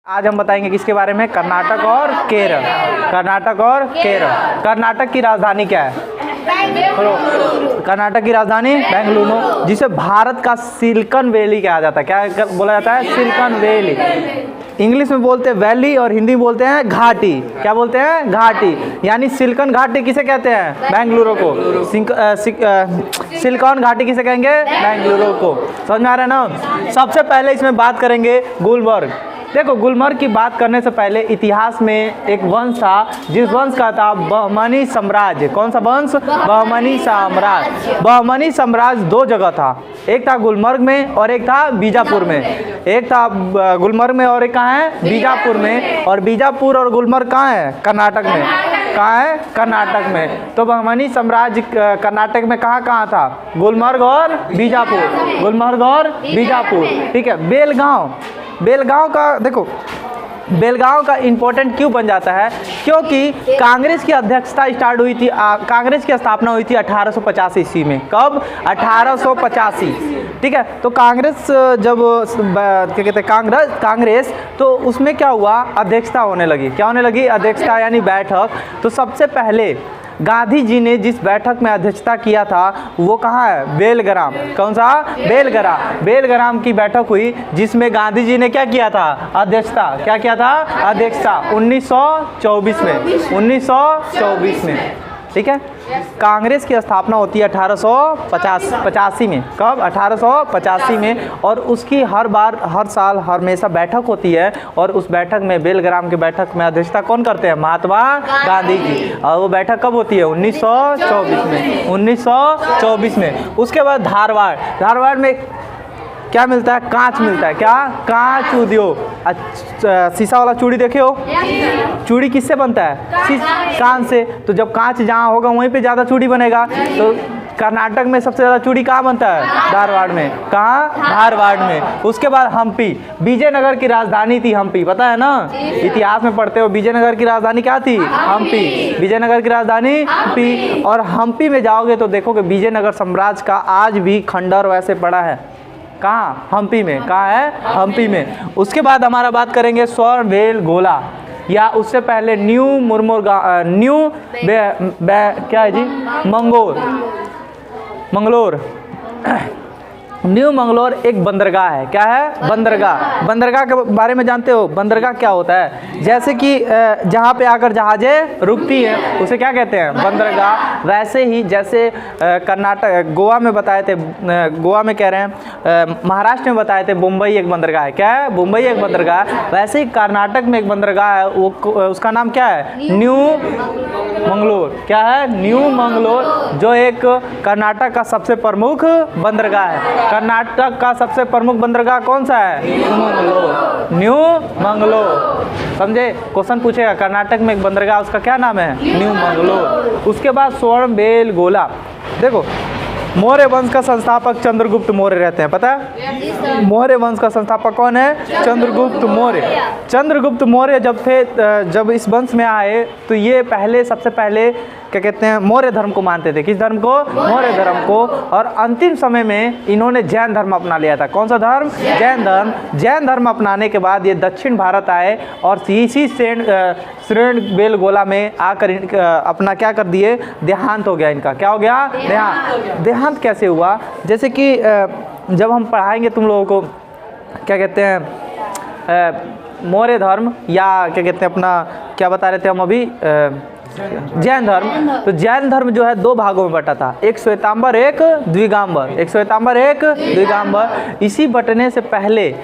आज हम बताएंगे किसके बारे में, कर्नाटक और केरल। कर्नाटक और केरल। कर्नाटक की राजधानी क्या है? कर्नाटक की राजधानी बेंगलुरु, जिसे भारत का सिलिकॉन वैली कहा जाता है। क्या बोला जाता है? Silicon valley. इंग्लिश में बोलते हैं वैली और हिंदी में बोलते हैं घाटी। क्या बोलते हैं? घाटी। यानी सिलिकॉन घाटी किसे कहते हैं? बेंगलुरु को। सिलिकॉन घाटी किसे कहेंगे? बेंगलुरु को। समझ में आ रहा है ना? सबसे पहले इसमें बात करेंगे गुलबर्ग। देखो, गुलमर्ग की बात करने से पहले इतिहास में एक वंश था, जिस वंश का था बहमनी साम्राज्य। कौन सा वंश? बहमनी साम्राज्य। बहमनी साम्राज्य दो जगह था, एक था गुलमर्ग में और एक था बीजापुर में। एक था गुलमर्ग में और एक कहाँ है? बीजापुर में। और बीजापुर और गुलमर्ग कहाँ है? कर्नाटक में। कहाँ है? कर्नाटक में। तो बहमनी साम्राज्य कर्नाटक में कहाँ कहाँ था? गुलमर्ग और बीजापुर। गुलमर्ग और बीजापुर, ठीक है। बेलगांव का देखो, बेलगांव का इम्पोर्टेंट क्यों बन जाता है? क्योंकि कांग्रेस की अध्यक्षता स्टार्ट हुई थी, कांग्रेस की स्थापना हुई थी 1885 ईस्वी में। कब? 1885, ठीक है। तो कांग्रेस जब क्या कहते हैं कांग्रेस, तो उसमें क्या हुआ? अध्यक्षता होने लगी। क्या होने लगी? अध्यक्षता यानी बैठक। तो सबसे पहले गांधी जी ने जिस बैठक में अध्यक्षता किया था वो कहाँ है? बेलग्राम। कौन सा? बेलग्राम। बेलग्राम की बैठक हुई जिसमें गांधी जी ने क्या किया था? अध्यक्षता। क्या किया था? अध्यक्षता। 1924 में। 1924 में, ठीक है। कांग्रेस की स्थापना होती है 1885 में। कब? 1885 में। और उसकी हर साल हमेशा बैठक होती है, और उस बैठक में, बेलग्राम की बैठक में अध्यक्षता कौन करते हैं? महात्मा गांधी जी। और वो बैठक कब होती है? 1924 में। 1924 में। उसके बाद धारवाड़ में क्या मिलता है? कांच मिलता है। क्या? कांच उद्योग। शीशा वाला चूड़ी देखे हो? चूड़ी किससे बनता है? कांच से। तो जब कांच जहाँ होगा वहीं पे ज़्यादा चूड़ी बनेगा। तो कर्नाटक में सबसे ज़्यादा चूड़ी कहाँ बनता है? धारवाड़ में। कहाँ? धारवाड़ में। उसके बाद हम्पी। विजयनगर की राजधानी थी हम्पी, पता है ना? इतिहास में पढ़ते हो, विजयनगर की राजधानी क्या थी? हम्पी। विजयनगर की राजधानी हम्पी। और हम्पी में जाओगे तो देखोगे विजयनगर साम्राज्य का आज भी खंडर वैसे पड़ा है। कहाँ? हम्पी में। कहाँ है? हम्पी में। उसके बाद हमारा बात करेंगे स्वर्णबेलगोला, या उससे पहले क्या है जी? मंगलोर। न्यू मंगलोर एक बंदरगाह है। क्या है? बंदरगाह। बंदरगाह के बारे में जानते हो? बंदरगाह क्या होता है? जैसे कि जहाँ पे आकर जहाजें रुकती हैं उसे क्या कहते हैं? बंदरगाह। वैसे ही जैसे कर्नाटक, गोवा में बताए थे, गोवा में कह रहे हैं, महाराष्ट्र में बताए थे मुंबई एक बंदरगाह है। क्या है? मुंबई एक बंदरगाह। वैसे ही कर्नाटक में एक बंदरगाह है, वो उसका नाम क्या है? न्यू मंगलोर। क्या है? न्यू मंगलोर, जो एक कर्नाटक का सबसे प्रमुख बंदरगाह है। कर्नाटक का सबसे प्रमुख बंदरगाह कौन सा है? न्यू मंगलोर। समझे? क्वेश्चन पूछेगा कर्नाटक में एक बंदरगाह, उसका क्या नाम है? न्यू मंगलोर। उसके बाद स्वर्णबेलगोला। देखो, मौर्य वंश का संस्थापक चंद्रगुप्त मौर्य रहते हैं, पता है? मौर्य वंश का संस्थापक कौन है? चंद्रगुप्त मौर्य। चंद्रगुप्त मौर्य जब इस वंश में आए तो ये सबसे पहले क्या कहते हैं? मौर्य धर्म को मानते थे। किस धर्म को? मौर्य धर्म को। और अंतिम समय में इन्होंने जैन धर्म अपना लिया था। कौन सा धर्म? जैन धर्म। जैन धर्म अपनाने के बाद ये दक्षिण भारत आए और इसी स्वर्णबेलगोला में आकर अपना क्या कर दिए? देहांत हो गया इनका। क्या हो गया? देहांत कैसे हुआ? जैसे कि जब हम पढ़ाएंगे तुम लोगों को, क्या कहते हैं, मौर्य धर्म, या क्या कहते हैं अपना, क्या बता रहे थे हम अभी, जैन धर्म। तो जैन धर्म जो है दो भागों में बटा था, एक श्वेतांबर एक द्विगांबर। एक श्वेतांबर एक द्विगांबर। इसी बटने से पहले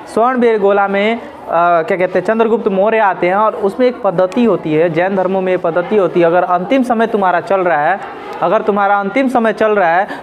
स्वर्णबेलगोला में क्या कहते हैं, चंद्रगुप्त मौर्य आते हैं, और उसमें एक पद्धति होती है, जैन धर्मों में पद्धति होती है, अगर अंतिम समय तुम्हारा चल रहा है,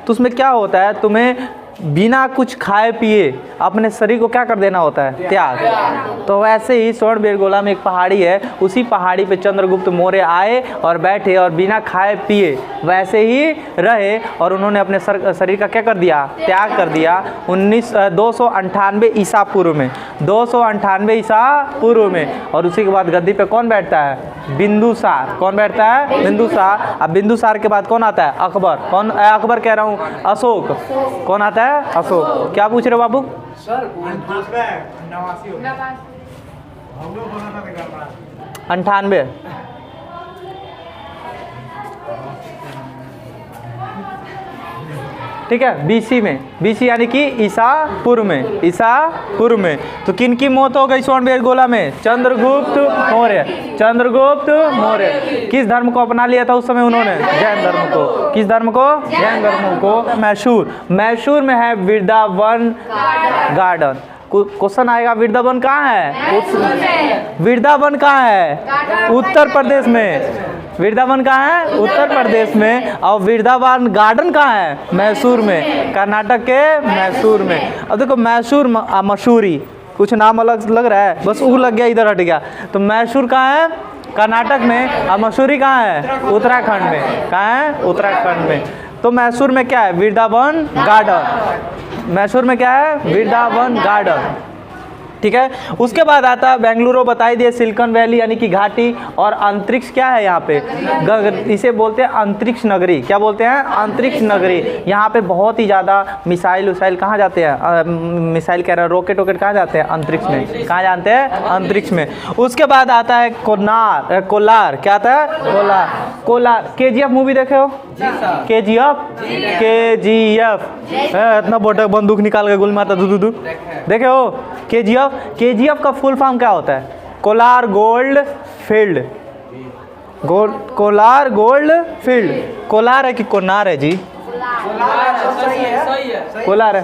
तो उसमें क्या होता है? तुम्हें बिना कुछ खाए पिए अपने शरीर को क्या कर देना होता है? त्याग। तो वैसे ही स्वर्णबेलगोला में एक पहाड़ी है, उसी पहाड़ी पे चंद्रगुप्त मौर्य आए और बैठे और बिना खाए पिए वैसे ही रहे, और उन्होंने अपने शरीर का क्या कर दिया? त्याग कर दिया। 298 ईसा पूर्व में। 298 ईसा पूर्व में। और उसी के बाद गद्दी पे कौन बैठता है? बिंदुसार। कौन बैठता है? बिंदुसार। अब बिंदुसार के बाद कौन आता है? अकबर। कौन? अकबर कह रहा हूँ, अशोक। कौन आता है? अशोक। क्या पूछ रहे हो बाबू? सर 98। ठीक है, बीसी में, बीसी यानी कि ईसा पूर्व में, ईसा पूर्व में। तो किन की मौत हो गई स्वर्ण में? चंद्रगुप्त मौर्य, चंद्रगुप्त मौर्य। किस धर्म को अपना लिया था उस समय उन्होंने? जैन धर्म को। किस धर्म को? जैन धर्म को। मैसूर, मैसूर में है वृंदावन गार्डन। क्वेश्चन आएगा वृंदावन कहाँ है? वृंदावन कहाँ है? उत्तर प्रदेश में। वृंदावन कहाँ है? उत्तर प्रदेश में। और वृंदावन गार्डन कहाँ है? मैसूर में, कर्नाटक के मैसूर में। अब देखो मैसूर मसूरी, कुछ नाम अलग लग रहा है, बस ऊ लग गया, इधर हट गया। तो मैसूर कहाँ है? कर्नाटक में। और मसूरी कहाँ है? उत्तराखंड में। कहाँ है? उत्तराखंड में। तो मैसूर में क्या है? वृंदावन गार्डन। मैसूर में क्या है? वृंदावन गार्डन। ठीक है, उसके बाद आता है बेंगलुरु, बताई दिए सिलिकॉन वैली यानी कि घाटी। और अंतरिक्ष क्या है यहाँ पे? इसे बोलते हैं अंतरिक्ष नगरी। क्या बोलते हैं? अंतरिक्ष नगरी। यहाँ पे बहुत ही ज़्यादा मिसाइल उसाइल कहाँ जाते हैं? मिसाइल कह रहे हैं, रॉकेट वॉकेट कहाँ जाते हैं? अंतरिक्ष में। कहाँ जानते हैं? अंतरिक्ष में। उसके बाद आता है कोलार। क्या आता है? कोलार। कोलार KGF मूवी देखे हो? KGF इतना बोटा बंदूक निकाल के गोली मारता दू देखे हो? KGF का फुल फॉर्म क्या होता है? Kolar gold field. Kolar gold field. Kolar है कि कोनार है जी? कोलार है,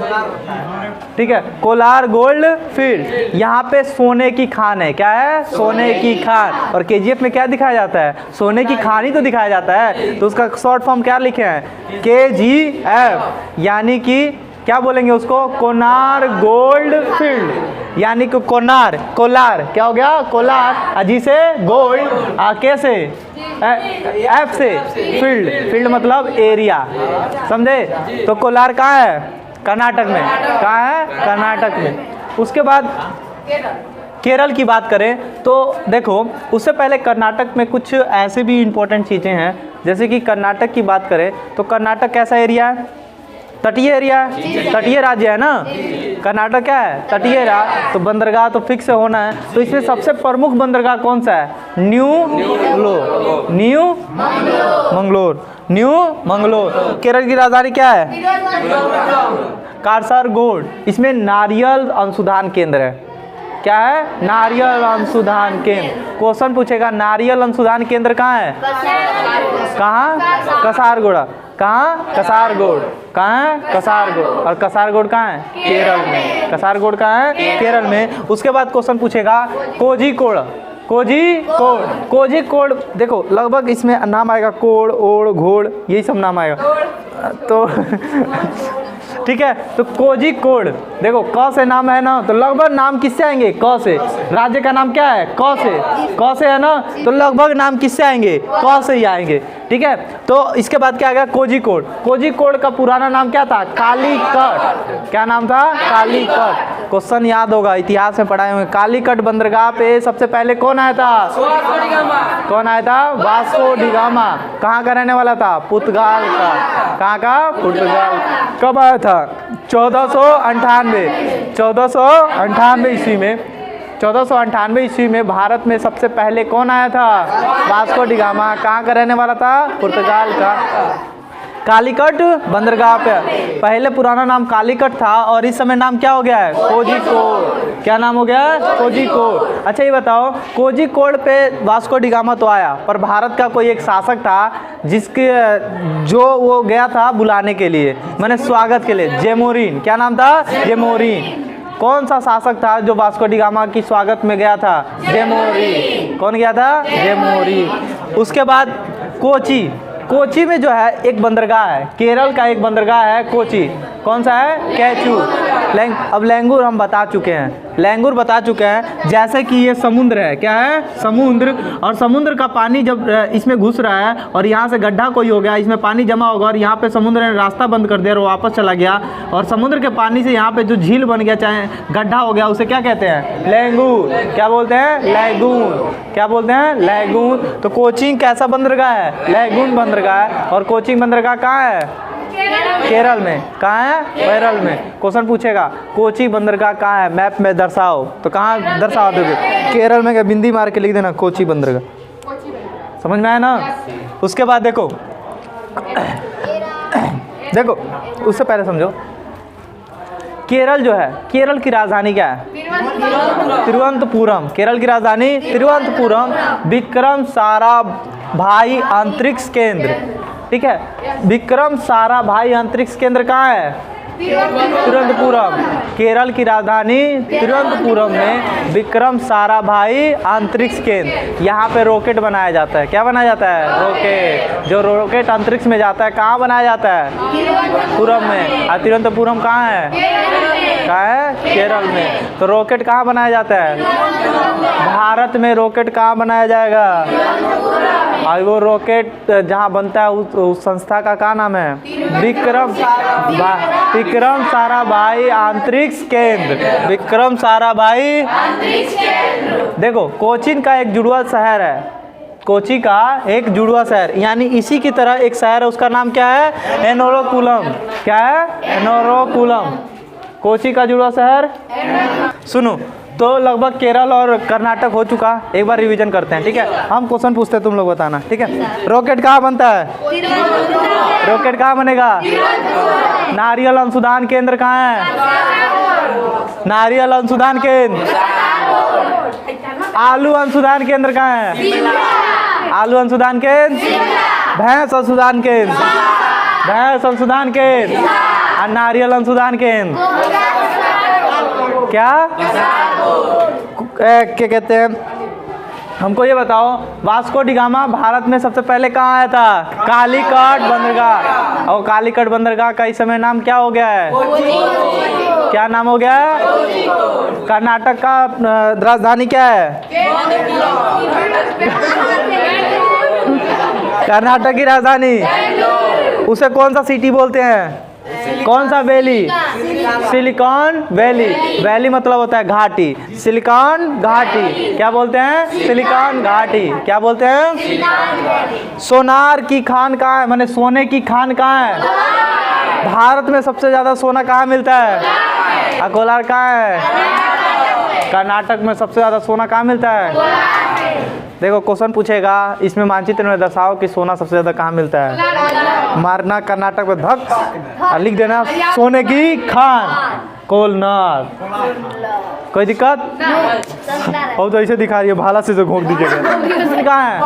ठीक है। Kolar gold field. यहाँ पे सोने की खान है। क्या है? सोने की खान। और KGF में क्या दिखाया जाता है? सोने की खान ही तो दिखाया जाता है। तो उसका शॉर्ट फॉर्म क्या लिखे हैं? KGF यानी कि क्या बोलेंगे उसको? Konar gold field. यानी कि कोनार, कोलार क्या हो गया? कोलार, अजी से गोल्ड, कैसे? F से फील्ड। फील्ड मतलब एरिया, समझे? तो कोलार कहाँ है? कर्नाटक में। कहाँ है? कर्नाटक में। उसके बाद केरल की बात करें तो देखो, उससे पहले कर्नाटक में कुछ ऐसे भी इम्पोर्टेंट चीज़ें हैं। जैसे कि कर्नाटक की बात करें तो कर्नाटक कैसा एरिया है? तटीय एरिया है, तटीय राज्य है ना। कर्नाटक क्या है? तटीय राज्य। तो बंदरगाह तो फिक्स होना है। तो इसमें सबसे प्रमुख बंदरगाह कौन सा है? न्यू मंगलोर। केरल की राजधानी क्या है? कासरगोड। इसमें नारियल अनुसंधान केंद्र है। क्या है? नारियल अनुसंधान केंद्र। क्वेश्चन पूछेगा नारियल अनुसंधान केंद्र कहाँ है? कहाँ? कसारगोड़ा। कहाँ? कसारगोड। कहाँ है? कसारगोड। और कसारगोड कहाँ है? केरल में। कसारगोड कहाँ है? केरल में। उसके बाद क्वेश्चन पूछेगा कोझिकोड। कोझिकोड देखो, लगभग इसमें नाम आएगा कोड, ओड, घोड़, यही सब नाम आएगा। तो ठीक है, तो कोझिकोड देखो क से नाम है ना, तो लगभग नाम किससे आएंगे? क से। राज्य का नाम क्या है? क से। क से है ना, तो लगभग नाम किससे आएंगे? क से ही आएंगे। ठीक है, तो इसके बाद क्या आ गया? कोझिकोड। कोझिकोड का पुराना नाम क्या था? कालीकट। क्या नाम था? कालीकट। क्वेश्चन याद होगा, इतिहास में पढ़ाए होंगे। कालीकट बंदरगाह पे सबसे पहले कौन आया था? कौन आया था? Vasco D gamma. कहाँ का रहने वाला था? पुर्तगाल का। कहाँ का? पुर्तगाल। कब आया था? 1498 ईस्वी में। 1498 ईस्वी में भारत में सबसे पहले कौन आया था? Vasco D gamma. कहाँ का रहने वाला था? पुर्तगाल का। कालीकट बंदरगाह पे पहले पुराना नाम कालीकट था और इस समय नाम क्या हो गया है? कोझिकोड। क्या नाम हो गया है? कोझिकोड। अच्छा ये बताओ, कोझिकोड पे वास्को डी गामा तो आया, पर भारत का कोई एक शासक था जिसके जो वो गया था बुलाने के लिए, मैंने स्वागत के लिए, जेमोरिन। क्या नाम था? जेमोरिन। कौन सा शासक था जो वास्को डी गामा की स्वागत में गया था? जेमोरिन। कौन गया था? जेमोरिन। उसके बाद कोची में जो है एक बंदरगाह है, केरल का एक बंदरगाह है कोची। कौन सा है? कैचू। अब लैंगूर हम बता चुके हैं, जैसे कि ये समुद्र है। क्या है? समुद्र। और समुद्र का पानी जब इसमें घुस रहा है और यहाँ से गड्ढा कोई हो गया, इसमें पानी जमा होगा और यहाँ पे समुद्र ने रास्ता बंद कर दिया और वापस चला गया, और समुद्र के पानी से यहाँ पे जो झील बन गया, चाहे गड्ढा हो गया, उसे क्या कहते हैं? लैंगूर। क्या बोलते हैं? लैगून। क्या बोलते हैं? लैगून। तो कोचिंग कैसा बंदरगाह है? लैगून बंदरगाह है। और कोचिंग बंदरगाह कहाँ है? केरल में। कहाँ है? केरल में। क्वेश्चन पूछेगा कोची बंदरगाह कहाँ है, मैप में दर्शाओ, तो कहाँ दर्शा दोगे? केरल में। क्या बिंदी मार के लिख देना कोची बंदरगाह, समझ में आया ना? उसके बाद देखो देखो उससे पहले समझो, केरल जो है, केरल की राजधानी क्या है? तिरुवनंतपुरम। केरल की राजधानी तिरुवनंतपुरम। विक्रम साराभाई अंतरिक्ष केंद्र, ठीक है, विक्रम साराभाई अंतरिक्ष केंद्र कहाँ है? तिरुवनंतपुरम। केरल की राजधानी तिरुवनंतपुरम में विक्रम साराभाई अंतरिक्ष केंद्र, यहाँ पे रॉकेट बनाया जाता है। क्या बनाया जाता है? रॉकेट। जो रॉकेट अंतरिक्ष में जाता है कहाँ बनाया जाता है? तिरुवनंतपुरम में। और तिरुवनंतपुरम कहाँ है? कहाँ है? केरल में। तो रॉकेट कहाँ बनाया जाता है? भारत में रॉकेट कहाँ बनाया जाएगा? और वो रॉकेट जहाँ बनता है उस संस्था का क्या नाम है? विक्रम साराभाई अंतरिक्ष केंद्र। विक्रम साराभाई अंतरिक्ष केंद्र। देखो कोचीन का एक जुड़वा शहर है, कोची का एक जुड़वा शहर, यानी इसी की तरह एक शहर है, उसका नाम क्या है? एर्नाकुलम। क्या है? एर्नाकुलम। कोची का जुड़वा शहर। सुनो, तो लगभग केरल और कर्नाटक हो चुका। एक बार रिवीजन करते हैं, ठीक है? हम क्वेश्चन पूछते हैं, तुम लोग बताना, ठीक है? रॉकेट कहाँ बनता है? रॉकेट कहाँ बनेगा? नारियल अनुसंधान केंद्र कहाँ है? नारियल अनुसंधान केंद्र। आलू अनुसंधान केंद्र कहाँ है? आलू अनुसंधान केंद्र। भैंस अनुसंधान केंद्र। भैंस अनुसंधान केंद्र। और नारियल अनुसंधान केंद्र क्या क्या कहते हैं? हमको ये बताओ, वास्को डी गामा भारत में सबसे पहले कहाँ आया था? कालीकट बंदरगाह। और कालीकट बंदरगाह का इस समय नाम क्या हो गया है? क्या नाम हो गया है? कर्नाटक का राजधानी क्या है? कर्नाटक की राजधानी, उसे कौन सा सिटी बोलते हैं? कौन सा वैली? Silicon valley. वैली मतलब होता है घाटी। सिलिकॉन घाटी। क्या बोलते हैं? सिलिकॉन घाटी। क्या बोलते हैं? सोनार की खान कहाँ है, माने सोने की खान कहाँ है? भारत में सबसे ज्यादा सोना कहाँ मिलता है? अकोलार कहाँ है? कर्नाटक में सबसे ज्यादा सोना कहाँ मिलता है? देखो क्वेश्चन पूछेगा, इसमें मानचित्र में दर्शाओ कि सोना सबसे ज्यादा कहाँ मिलता है। मारना कर्नाटक में धक और लिख देना सोने की खान कोलनार। कोई दिक्कत? और तो ऐसे दिखा रही है, भाला से जो घोंक दीजिएगा। कहाँ है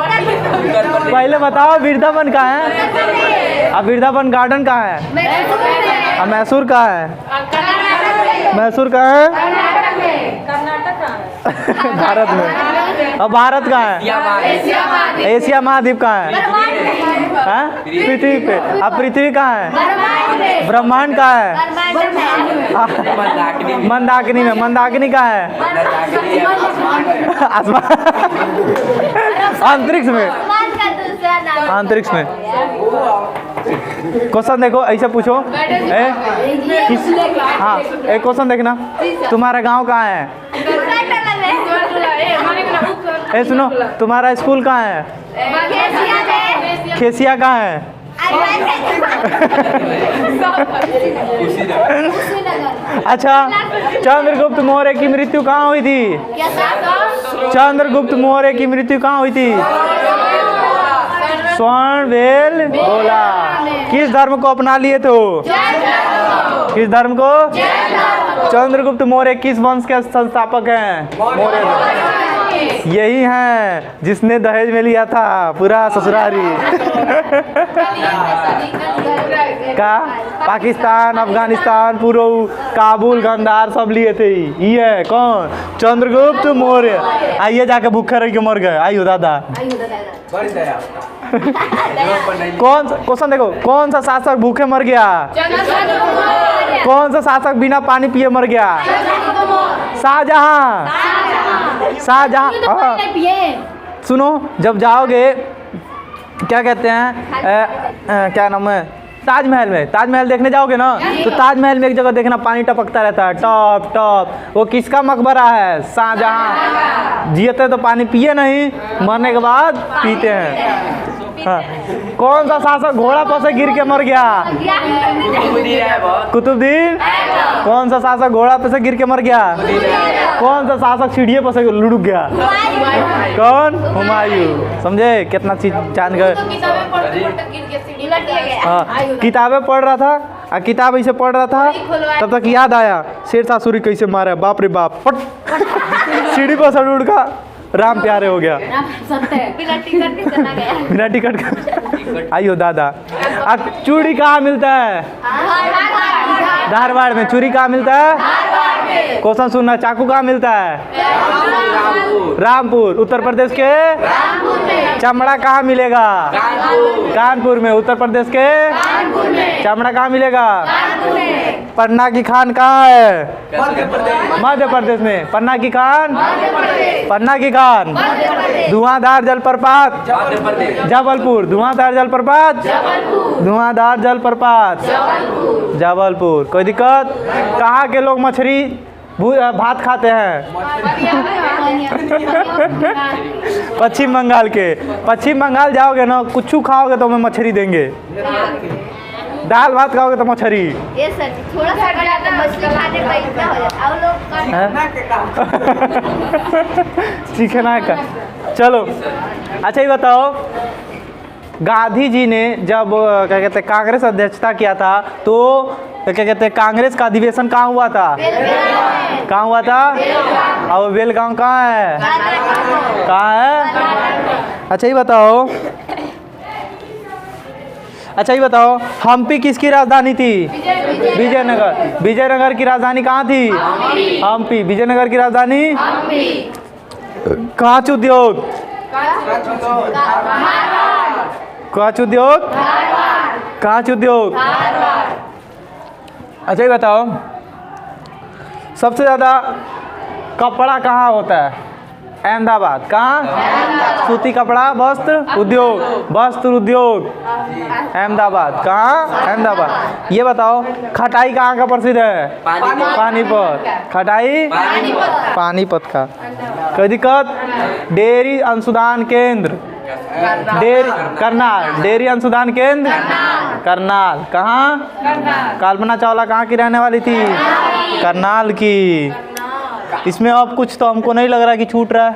पहले बताओ? वृंदावन कहाँ है? अब वृंदावन गार्डन कहाँ है? अब मैसूर कहाँ है? मैसूर कहाँ है? भारत में। अब भारत कहाँ है? एशिया महाद्वीप कहाँ है? पृथ्वी पे। अब पृथ्वी कहाँ है? ब्रह्मांड कहाँ है? मंदाकिनी में। मंदाकिनी कहाँ है? आसमान। अंतरिक्ष में। अंतरिक्ष में। क्वेश्चन देखो, ऐसे पूछो। हाँ, एक क्वेश्चन देखना, तुम्हारा गांव कहाँ है? ए सुनो, तुम्हारा स्कूल कहाँ है? खेसिया कहाँ है? अच्छा, चंद्रगुप्त मौर्य की मृत्यु कहाँ हुई थी? चंद्रगुप्त मौर्य की मृत्यु कहाँ हुई थी? स्वर्णवेल गोला। किस धर्म को अपना लिए थे? किस धर्म को? चंद्रगुप्त मौर्य किस वंश के संस्थापक हैं? मौर्य। यही हैं जिसने दहेज में लिया था पूरा ससुरारी। का पाकिस्तान, अफगानिस्तान, पूरा काबुल, गंदार सब लिए थे। ये कौन? चंद्रगुप्त मौर्य। आइए जाके भूखे रह के मर गए। आइयो दादा। कौन सा क्वेश्चन देखो, कौन सा शासक भूखे मर गया? कौन सा शासक बिना पानी पिए मर गया? शाहजहां। शाहजहां। सुनो, जब जाओगे क्या कहते हैं, क्या नाम है, ताजमहल में, ताजमहल देखने जाओगे ना, तो ताजमहल में एक जगह देखना पानी टपकता रहता है, टॉप टॉप। वो किसका मकबरा है? शाहजहां। जियते तो पानी पिए नहीं, मरने के बाद पीते हैं। हाँ। कौन सा शासक घोड़ा पर से गिर के मर गया? कुतुबुद्दीन। कौन सा शासक घोड़ा पर से गिर के मर गया? कौन सा शासक सीढ़ी पर से लुढ़क गया? कौन? हुमायूं। समझे कितना चीज जान गए। हाँ, किताबें पढ़ रहा था, किताब ऐसे पढ़ रहा था, तब तक याद आया शेरशाह सूरी कैसे मारा, बाप रे बाप, फट सीढ़ी पर से उड़ का राम प्यारे हो गया बिना टिकट का। आइयो दादा, अब चूड़ी कहाँ मिलता है? धारवाड़ में। चूड़ी कहाँ मिलता है? क्वेश्चन सुनना। चाकू कहाँ मिलता है? रामपुर। उत्तर प्रदेश के? चमड़ा कहाँ मिलेगा? कानपुर में। उत्तर प्रदेश के? चमड़ा कहाँ मिलेगा? पन्ना की खान कहाँ है? मध्य प्रदेश में। पन्ना की खान? पन्ना की खान? धुआंधार जलप्रपात? जबलपुर। धुआंधार जलप्रपात? धुआंधार जलप्रपात जबलपुर। कोई दिक्कत? कहाँ के लोग मछली भात खाते हैं? पश्चिम बंगाल के। पश्चिम बंगाल जाओगे ना, कुछ खाओगे तो मैं मछली देंगे, दाल भात खाओगे तो मछली। ये सर थोड़ा सा मछली खाने का इतना हो जाता है लोग चिकना का। चलो अच्छा ये बताओ, गांधी जी ने जब क्या कहते हैं कांग्रेस अध्यक्षता किया था, तो क्या कहते हैं कांग्रेस का अधिवेशन कहाँ हुआ था? कहाँ हुआ था? और बेलगांव कहाँ है? कहाँ है? अच्छा ये बताओ, अच्छा ये बताओ, हम्पी किसकी राजधानी थी? विजयनगर। विजयनगर की राजधानी कहाँ थी? हम्पी। विजयनगर की राजधानी? कांच उद्योग? कांच उद्योग? कांच उद्योग। अच्छा ये बताओ, सबसे ज़्यादा कपड़ा कहाँ होता है? अहमदाबाद। कहाँ? सूती कपड़ा वस्त्र उद्योग। वस्त्र उद्योग अहमदाबाद। कहाँ? अहमदाबाद। ये बताओ, खटाई कहाँ का प्रसिद्ध है? पानीपत। खटाई? पानीपत का। कोई दिक्कत? डेयरी अनुसंधान केंद्र? डेयरी करनाल। डेयरी अनुसंधान केंद्र करनाल। कहाँ? कल्पना चावला कहाँ की रहने वाली थी? करनाल की। इसमें अब कुछ तो हमको नहीं लग रहा कि छूट रहा है।